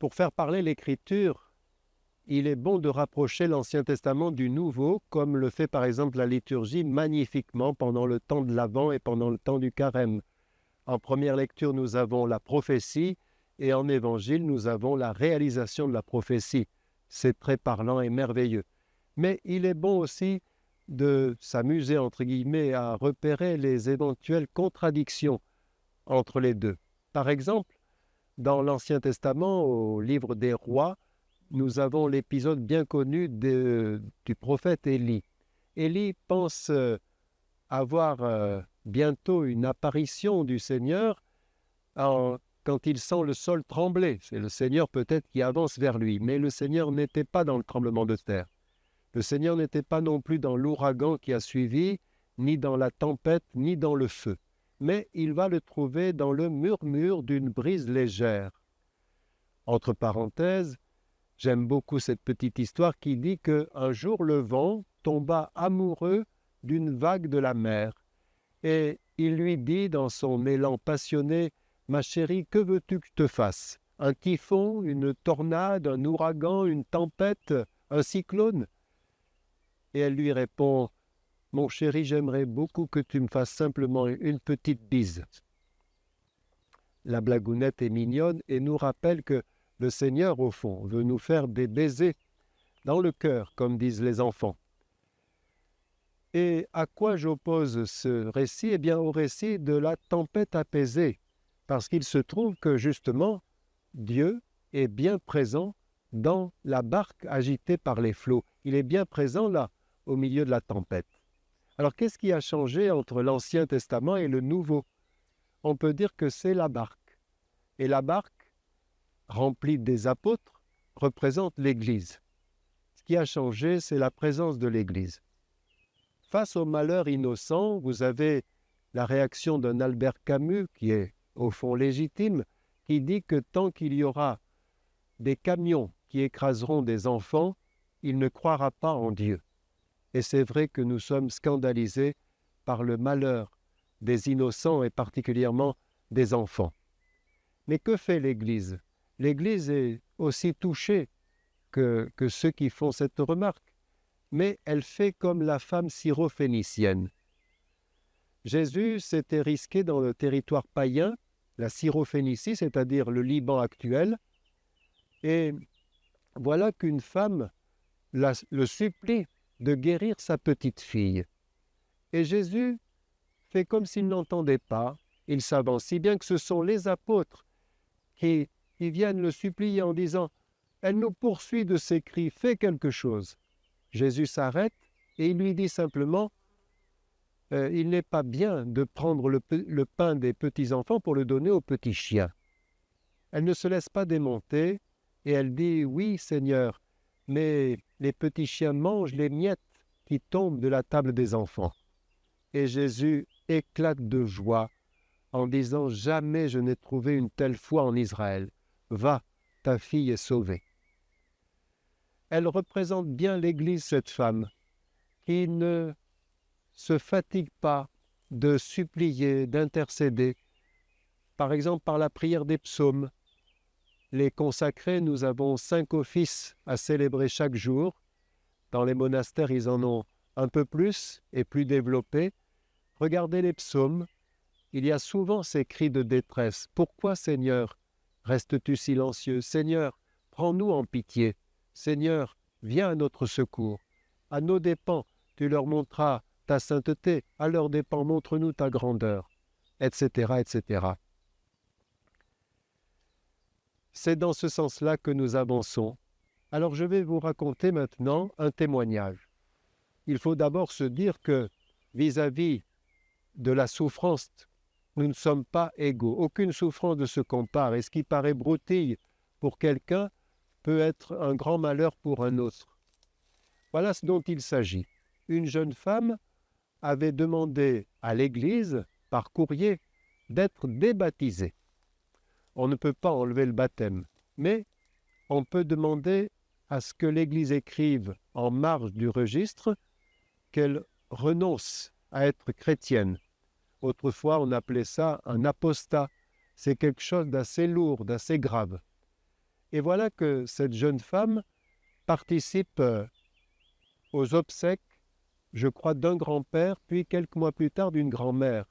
Pour faire parler l'Écriture, il est bon de rapprocher l'Ancien Testament du Nouveau, comme le fait par exemple la liturgie magnifiquement pendant le temps de l'Avent et pendant le temps du Carême. En première lecture, nous avons la prophétie et en Évangile, nous avons la réalisation de la prophétie. C'est très parlant et merveilleux. Mais il est bon aussi de s'amuser, entre guillemets, à repérer les éventuelles contradictions entre les deux. Par exemple, dans l'Ancien Testament, au livre des Rois, nous avons l'épisode bien connu du prophète Élie. Élie pense avoir bientôt une apparition du Seigneur quand il sent le sol trembler. C'est le Seigneur peut-être qui avance vers lui, mais le Seigneur n'était pas dans le tremblement de terre. Le Seigneur n'était pas non plus dans l'ouragan qui a suivi, ni dans la tempête, ni dans le feu. Mais il va le trouver dans le murmure d'une brise légère. Entre parenthèses, j'aime beaucoup cette petite histoire qui dit qu'un jour le vent tomba amoureux d'une vague de la mer. Et il lui dit dans son élan passionné, « Ma chérie, que veux-tu que je te fasse? Un typhon, une tornade, un ouragan, une tempête, un cyclone ?» Et elle lui répond, « Mon chéri, j'aimerais beaucoup que tu me fasses simplement une petite bise. » La blagounette est mignonne et nous rappelle que le Seigneur, au fond, veut nous faire des baisers dans le cœur, comme disent les enfants. Et à quoi j'oppose ce récit? Eh bien, au récit de la tempête apaisée, parce qu'il se trouve que, justement, Dieu est bien présent dans la barque agitée par les flots. Il est bien présent là, au milieu de la tempête. Alors, qu'est-ce qui a changé entre l'Ancien Testament et le Nouveau? On peut dire que c'est la barque. Et la barque, remplie des apôtres, représente l'Église. Ce qui a changé, c'est la présence de l'Église. Face au malheur innocent, vous avez la réaction d'un Albert Camus, qui est au fond légitime, qui dit que tant qu'il y aura des camions qui écraseront des enfants, il ne croira pas en Dieu. Et c'est vrai que nous sommes scandalisés par le malheur des innocents et particulièrement des enfants. Mais que fait l'Église? L'Église est aussi touchée que ceux qui font cette remarque, mais elle fait comme la femme syrophénicienne. Jésus s'était risqué dans le territoire païen, la Syrophénicie, c'est-à-dire le Liban actuel, et voilà qu'une femme le supplie de guérir sa petite fille. Et Jésus fait comme s'il n'entendait pas, il s'avance, si bien que ce sont les apôtres qui viennent le supplier en disant « Elle nous poursuit de ses cris, fais quelque chose ». Jésus s'arrête et il lui dit simplement « Il n'est pas bien de prendre le pain des petits-enfants pour le donner aux petits chiens ». Elle ne se laisse pas démonter et elle dit « Oui, Seigneur, mais les petits chiens mangent les miettes qui tombent de la table des enfants. » Et Jésus éclate de joie en disant « Jamais je n'ai trouvé une telle foi en Israël. Va, ta fille est sauvée. » Elle représente bien l'Église, cette femme, qui ne se fatigue pas de supplier, d'intercéder. Par exemple, par la prière des psaumes. Les consacrés, nous avons 5 offices à célébrer chaque jour. Dans les monastères, ils en ont un peu plus et plus développés. Regardez les psaumes. Il y a souvent ces cris de détresse. « Pourquoi, Seigneur, restes-tu silencieux? Seigneur, prends-nous en pitié. Seigneur, viens à notre secours. À nos dépens, tu leur montreras ta sainteté. À leurs dépens, montre-nous ta grandeur. » etc., etc. C'est dans ce sens-là que nous avançons. Alors je vais vous raconter maintenant un témoignage. Il faut d'abord se dire que vis-à-vis de la souffrance, nous ne sommes pas égaux. Aucune souffrance ne se compare. Et ce qui paraît broutille pour quelqu'un peut être un grand malheur pour un autre. Voilà ce dont il s'agit. Une jeune femme avait demandé à l'Église, par courrier, d'être débaptisée. On ne peut pas enlever le baptême, mais on peut demander à ce que l'Église écrive en marge du registre qu'elle renonce à être chrétienne. Autrefois, on appelait ça un apostat. C'est quelque chose d'assez lourd, d'assez grave. Et voilà que cette jeune femme participe aux obsèques, je crois, d'un grand-père, puis quelques mois plus tard d'une grand-mère.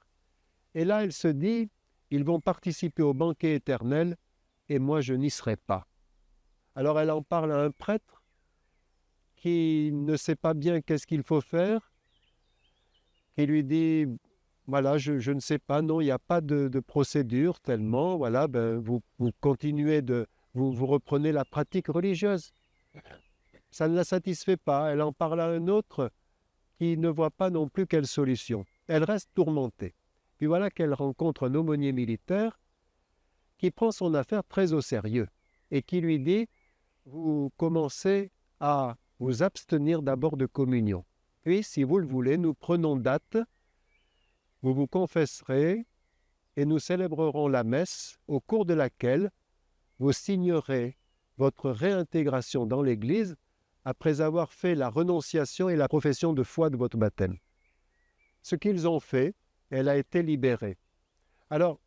Et là, elle se dit, ils vont participer au banquet éternel et moi, je n'y serai pas. Alors elle en parle à un prêtre qui ne sait pas bien qu'est-ce qu'il faut faire, qui lui dit, voilà, je ne sais pas, non, il n'y a pas de procédure tellement, voilà, ben, vous continuez vous reprenez la pratique religieuse. Ça ne la satisfait pas. Elle en parle à un autre qui ne voit pas non plus quelle solution. Elle reste tourmentée. Puis voilà qu'elle rencontre un aumônier militaire qui prend son affaire très au sérieux et qui lui dit, vous commencez à vous abstenir d'abord de communion. Puis, si vous le voulez, nous prenons date, vous vous confesserez et nous célébrerons la messe au cours de laquelle vous signerez votre réintégration dans l'Église après avoir fait la renonciation et la profession de foi de votre baptême. Ce qu'ils ont fait, elle a été libérée. Alors,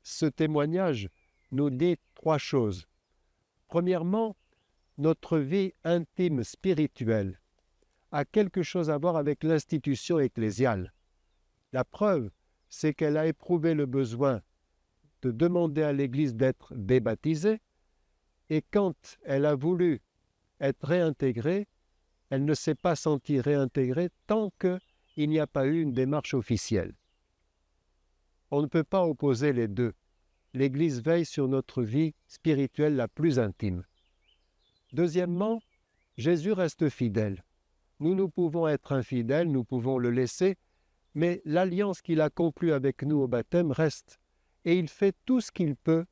ce témoignage nous dit 3 choses. Premièrement, notre vie intime spirituelle a quelque chose à voir avec l'institution ecclésiale. La preuve, c'est qu'elle a éprouvé le besoin de demander à l'Église d'être débaptisée, et quand elle a voulu être réintégrée, elle ne s'est pas sentie réintégrée tant qu'il n'y a pas eu une démarche officielle. On ne peut pas opposer les deux. L'Église veille sur notre vie spirituelle la plus intime. Deuxièmement, Jésus reste fidèle. Nous pouvons être infidèles, nous pouvons le laisser, mais l'alliance qu'il a conclue avec nous au baptême reste. Et il fait tout ce qu'il peut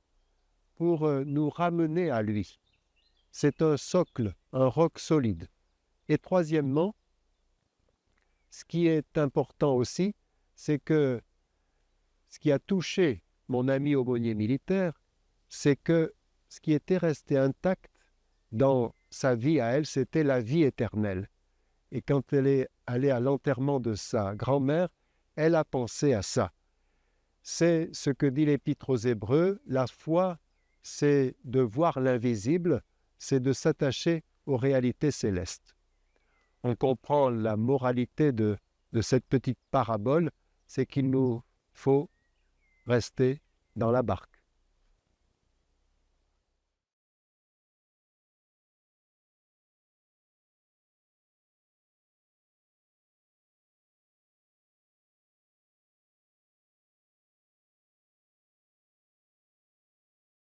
pour nous ramener à lui. C'est un socle, un roc solide. Et troisièmement, ce qui est important aussi, c'est que ce qui a touché mon ami aumônier militaire, c'est que ce qui était resté intact dans sa vie à elle, c'était la vie éternelle. Et quand elle est allée à l'enterrement de sa grand-mère, elle a pensé à ça. C'est ce que dit l'Épître aux Hébreux, la foi, c'est de voir l'invisible, c'est de s'attacher aux réalités célestes. On comprend la moralité de cette petite parabole, c'est qu'il nous faut rester dans la barque.